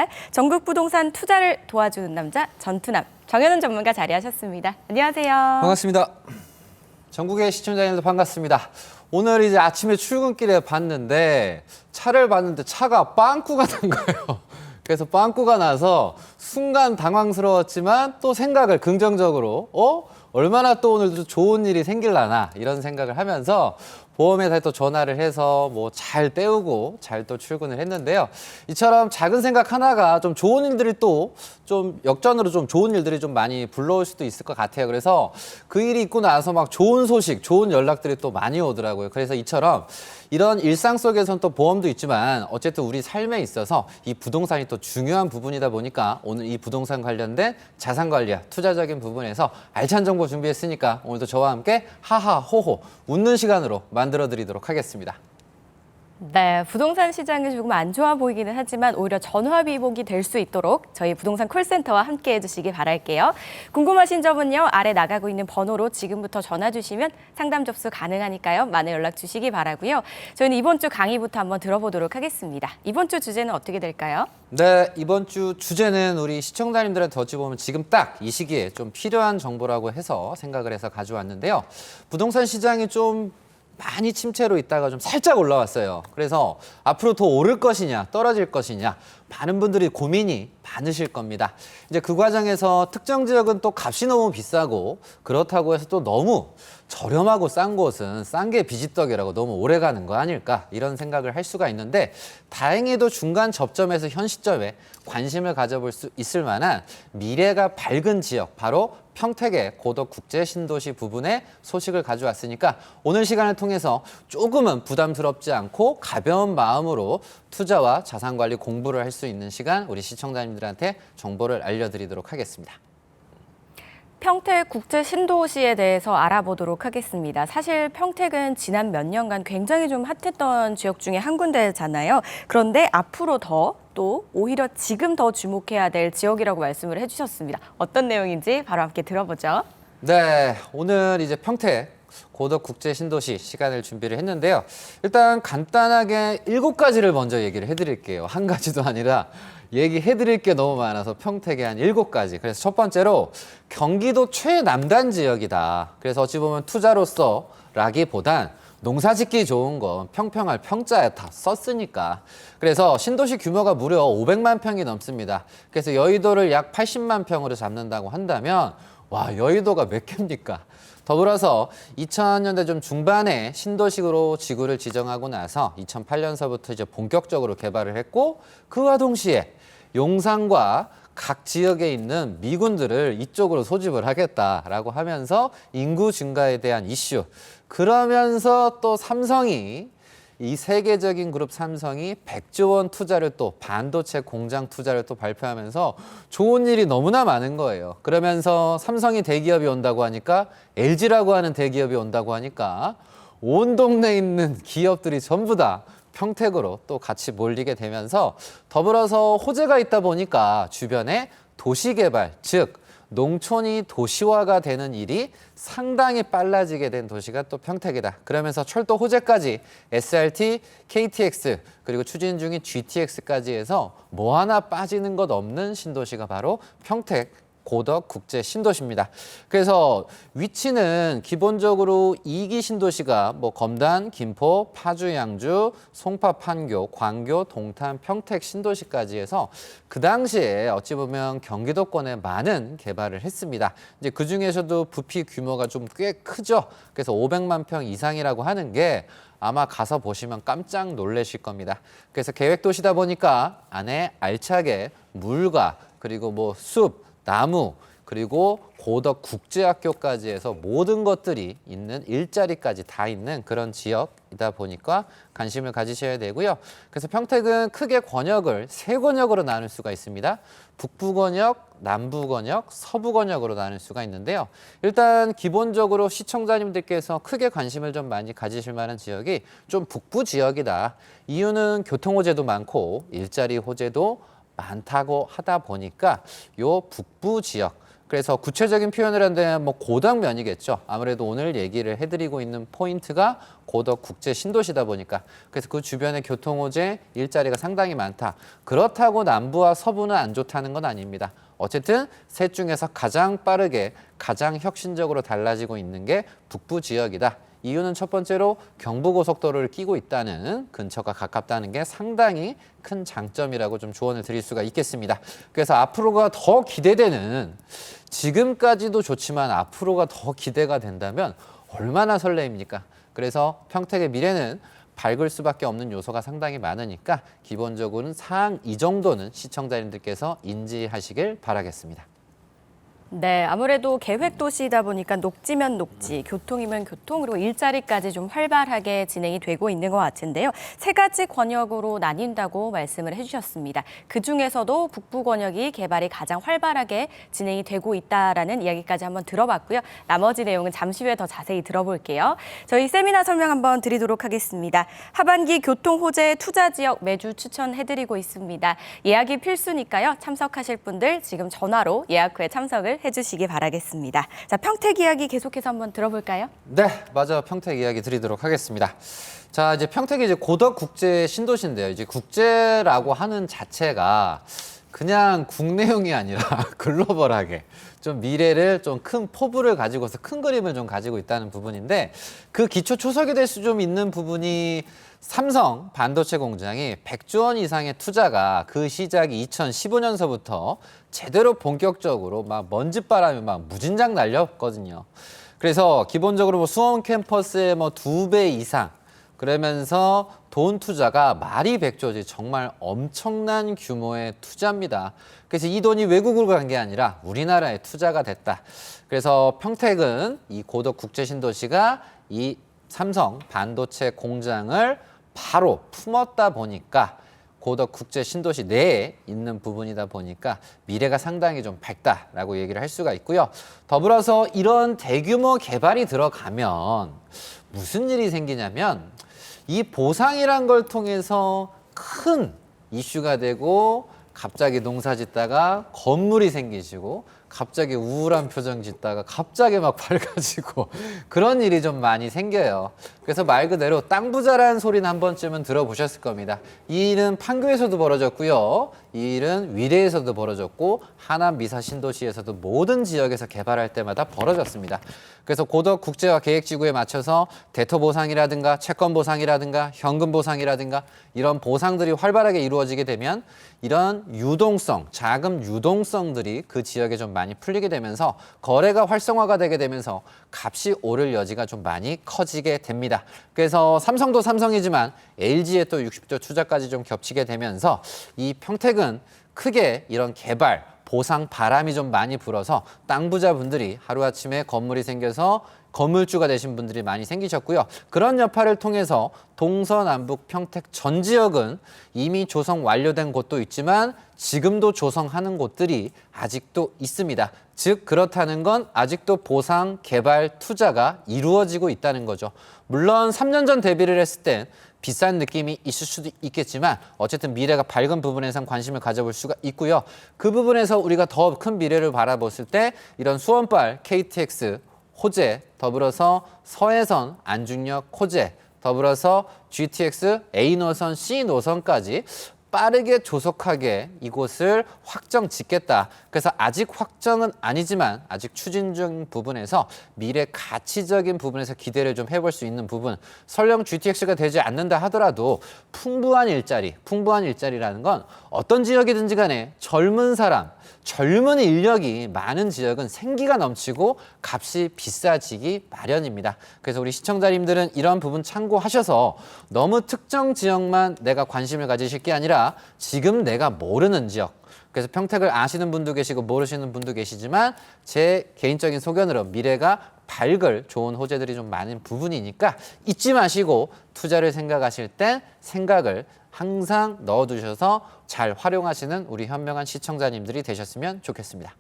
날 전국 부동산 투자를 도와주는 남자 전투남 정현훈 전문가 자리하셨습니다. 안녕하세요. 반갑습니다. 전국의 시청자님들 반갑습니다. 오늘 이제 아침에 출근길에 봤는데 차를 봤는데 차가 빵꾸가 난 거예요. 그래서 빵꾸가 나서 순간 당황스러웠지만 또 생각을 긍정적으로 얼마나 또 오늘도 좋은 일이 생길라나 이런 생각을 하면서 보험회사에 또 전화를 해서 뭐 잘 때우고 잘 또 출근을 했는데요. 이처럼 작은 생각 하나가 좀 좋은 일들이 또 좀 역전으로 좀 좋은 일들이 좀 많이 불러올 수도 있을 것 같아요. 그래서 그 일이 있고 나서 막 좋은 소식, 좋은 연락들이 또 많이 오더라고요. 그래서 이처럼 이런 일상 속에서는 또 보험도 있지만 어쨌든 우리 삶에 있어서 이 부동산이 또 중요한 부분이다 보니까 오늘 이 부동산 관련된 자산 관리와 투자적인 부분에서 알찬 정보 준비했으니까 오늘도 저와 함께 하하 호호 웃는 시간으로 만들어 드리도록 하겠습니다. 네, 부동산 시장이 조금 안 좋아 보이기는 하지만 오히려 전화위복이 될 수 있도록 저희 부동산 콜센터와 함께 해주시기 바랄게요. 궁금하신 점은요, 아래 나가고 있는 번호로 지금부터 전화 주시면 상담 접수 가능하니까요. 많은 연락 주시기 바라고요. 저희는 이번 주 강의부터 한번 들어보도록 하겠습니다. 이번 주 주제는 어떻게 될까요? 네, 이번 주 주제는 우리 시청자님들한테 어찌 보면 지금 딱 이 시기에 좀 필요한 정보라고 해서 생각을 해서 가져왔는데요. 부동산 시장이 좀 많이 침체로 있다가 좀 살짝 올라왔어요. 그래서 앞으로 더 오를 것이냐 떨어질 것이냐 많은 분들이 고민이 많으실 겁니다. 이제 그 과정에서 특정 지역은 또 값이 너무 비싸고 그렇다고 해서 또 너무 저렴하고 싼 곳은 싼 게 비지떡이라고 너무 오래 가는 거 아닐까 이런 생각을 할 수가 있는데 다행히도 중간 접점에서 현 시점에 관심을 가져볼 수 있을 만한 미래가 밝은 지역 바로 평택의 고덕 국제 신도시 부분의 소식을 가져왔으니까 오늘 시간을 통해서 조금은 부담스럽지 않고 가벼운 마음으로 투자와 자산 관리 공부를 할 수 있는 시간 우리 시청자님들한테 정보를 알려드리도록 하겠습니다. 평택 국제 신도시에 대해서 알아보도록 하겠습니다. 사실 평택은 지난 몇 년간 굉장히 좀 핫했던 지역 중에 한 군데잖아요. 그런데 앞으로 또 오히려 지금 더 주목해야 될 지역이라고 말씀을 해주셨습니다. 어떤 내용인지 바로 함께 들어보죠. 네, 오늘 이제 평택 고덕 국제 신도시 시간을 준비를 했는데요. 일단 간단하게 7가지를 먼저 얘기를 해드릴게요. 한 가지도 아니라 얘기해드릴 게 너무 많아서 평택에 한 7가지. 그래서 첫 번째로 경기도 최남단 지역이다. 그래서 어찌 보면 투자로서 라기보단 농사짓기 좋은 건 평평할 평자에 다 썼으니까. 그래서 신도시 규모가 무려 500만 평이 넘습니다. 그래서 여의도를 약 80만 평으로 잡는다고 한다면 와, 여의도가 몇 개입니까? 더불어서 2000년대 좀 중반에 신도시로 지구를 지정하고 나서 2008년서부터 이제 본격적으로 개발을 했고 그와 동시에 용산과 각 지역에 있는 미군들을 이쪽으로 소집을 하겠다라고 하면서 인구 증가에 대한 이슈. 그러면서 또 삼성이 이 세계적인 그룹 삼성이 100조 원 투자를 또 반도체 공장 투자를 또 발표하면서 좋은 일이 너무나 많은 거예요. 그러면서 삼성이 대기업이 온다고 하니까 LG라고 하는 대기업이 온다고 하니까 온 동네에 있는 기업들이 전부 다 평택으로 또 같이 몰리게 되면서 더불어서 호재가 있다 보니까 주변에 도시개발, 즉 농촌이 도시화가 되는 일이 상당히 빨라지게 된 도시가 또 평택이다. 그러면서 철도 호재까지 SRT, KTX 그리고 추진 중인 GTX까지 해서 뭐 하나 빠지는 것 없는 신도시가 바로 평택 고덕 국제 신도시입니다. 그래서 위치는 기본적으로 2기 신도시가 뭐 검단, 김포, 파주, 양주, 송파, 판교, 광교, 동탄, 평택 신도시까지 해서 그 당시에 어찌 보면 경기도권에 많은 개발을 했습니다. 이제 그 중에서도 부피 규모가 좀 꽤 크죠. 그래서 500만 평 이상이라고 하는 게 아마 가서 보시면 깜짝 놀라실 겁니다. 그래서 계획 도시다 보니까 안에 알차게 물과 그리고 뭐 숲, 나무 그리고 고덕 국제학교까지 해서 모든 것들이 있는 일자리까지 다 있는 그런 지역이다 보니까 관심을 가지셔야 되고요. 그래서 평택은 크게 권역을 3권역으로 나눌 수가 있습니다. 북부권역, 남부권역, 서부권역으로 나눌 수가 있는데요. 일단 기본적으로 시청자님들께서 크게 관심을 좀 많이 가지실 만한 지역이 좀 북부 지역이다. 이유는 교통 호재도 많고 일자리 호재도 많다고 하다 보니까 요 북부 지역 그래서 구체적인 표현을 한다면 뭐 고덕면이겠죠. 아무래도 오늘 얘기를 해드리고 있는 포인트가 고덕 국제 신도시다 보니까 그래서 그 주변의 교통호재 일자리가 상당히 많다. 그렇다고 남부와 서부는 안 좋다는 건 아닙니다. 어쨌든 셋 중에서 가장 빠르게 가장 혁신적으로 달라지고 있는 게 북부 지역이다. 이유는 첫 번째로 경부고속도로를 끼고 있다는 근처가 가깝다는 게 상당히 큰 장점이라고 좀 조언을 드릴 수가 있겠습니다. 그래서 앞으로가 더 기대되는 지금까지도 좋지만 앞으로가 더 기대가 된다면 얼마나 설레입니까? 그래서 평택의 미래는 밝을 수밖에 없는 요소가 상당히 많으니까 기본적으로는 상이 정도는 시청자님들께서 인지하시길 바라겠습니다. 네, 아무래도 계획도시이다 보니까 녹지면 녹지, 교통이면 교통, 그리고 일자리까지 좀 활발하게 진행이 되고 있는 것 같은데요. 세 가지 권역으로 나뉜다고 말씀을 해주셨습니다. 그중에서도 북부 권역이 개발이 가장 활발하게 진행이 되고 있다라는 이야기까지 한번 들어봤고요. 나머지 내용은 잠시 후에 더 자세히 들어볼게요. 저희 세미나 설명 한번 드리도록 하겠습니다. 하반기 교통 호재 투자 지역 매주 추천해드리고 있습니다. 예약이 필수니까요. 참석하실 분들 지금 전화로 예약 후에 참석을 해주시기 바라겠습니다. 자, 평택 이야기 계속해서 한번 들어볼까요? 네, 맞아. 평택 이야기 드리도록 하겠습니다. 자, 이제 평택이 이제 고덕 국제 신도시인데요. 이제 국제라고 하는 자체가 그냥 국내용이 아니라 글로벌하게 좀 미래를 좀 큰 포부를 가지고서 큰 그림을 좀 가지고 있다는 부분인데 그 기초 초석이 될 수 좀 있는 부분이 삼성 반도체 공장이 100조 원 이상의 투자가 그 시작이 2015년서부터 제대로 본격적으로 막 먼지바람이 막 무진장 날렸거든요. 그래서 기본적으로 뭐 수원 캠퍼스의 뭐 2배 이상 그러면서 돈 투자가 말이 100조지 정말 엄청난 규모의 투자입니다. 그래서 이 돈이 외국으로 간 게 아니라 우리나라에 투자가 됐다. 그래서 평택은 이 고덕 국제신도시가 이 삼성 반도체 공장을 바로 품었다 보니까 고덕 국제 신도시 내에 있는 부분이다 보니까 미래가 상당히 좀 밝다라고 얘기를 할 수가 있고요. 더불어서 이런 대규모 개발이 들어가면 무슨 일이 생기냐면 이 보상이란 걸 통해서 큰 이슈가 되고 갑자기 농사 짓다가 건물이 생기시고 갑자기 우울한 표정 짓다가 갑자기 막 밝아지고 그런 일이 좀 많이 생겨요. 그래서 말 그대로 땅 부자라는 소리는 한 번쯤은 들어보셨을 겁니다. 이 일은 판교에서도 벌어졌고요. 이 일은 위례에서도 벌어졌고 하남 미사 신도시에서도 모든 지역에서 개발할 때마다 벌어졌습니다. 그래서 고덕 국제화 계획지구에 맞춰서 대토 보상이라든가 채권 보상이라든가 현금 보상이라든가 이런 보상들이 활발하게 이루어지게 되면 이런 유동성, 자금 유동성들이 그 지역에 좀 많이 풀리게 되면서 거래가 활성화가 되게 되면서 값이 오를 여지가 좀 많이 커지게 됩니다. 그래서 삼성도 삼성이지만 LG에 또 60조 투자까지 좀 겹치게 되면서 이 평택은 크게 이런 개발, 보상 바람이 좀 많이 불어서 땅 부자분들이 하루아침에 건물이 생겨서 건물주가 되신 분들이 많이 생기셨고요. 그런 여파를 통해서 동서남북 평택 전 지역은 이미 조성 완료된 곳도 있지만 지금도 조성하는 곳들이 아직도 있습니다. 즉 그렇다는 건 아직도 보상, 개발, 투자가 이루어지고 있다는 거죠. 물론 3년 전 대비를 했을 땐 비싼 느낌이 있을 수도 있겠지만 어쨌든 미래가 밝은 부분에선 관심을 가져볼 수가 있고요. 그 부분에서 우리가 더 큰 미래를 바라봤을 때 이런 수원발 KTX 호재, 더불어서 서해선 안중역 호재, 더불어서 GTX A 노선, C 노선까지 빠르게 조속하게 이곳을 확정 짓겠다. 그래서 아직 확정은 아니지만 아직 추진 중 부분에서 미래 가치적인 부분에서 기대를 좀 해볼 수 있는 부분. 설령 GTX가 되지 않는다 하더라도 풍부한 일자리라는 건 어떤 지역이든지 간에 젊은 사람, 젊은 인력이 많은 지역은 생기가 넘치고 값이 비싸지기 마련입니다. 그래서 우리 시청자님들은 이런 부분 참고하셔서 너무 특정 지역만 내가 관심을 가지실 게 아니라 지금 내가 모르는 지역, 그래서 평택을 아시는 분도 계시고 모르시는 분도 계시지만 제 개인적인 소견으로 미래가 밝을 좋은 호재들이 좀 많은 부분이니까 잊지 마시고 투자를 생각하실 때 생각을 항상 넣어두셔서 잘 활용하시는 우리 현명한 시청자님들이 되셨으면 좋겠습니다.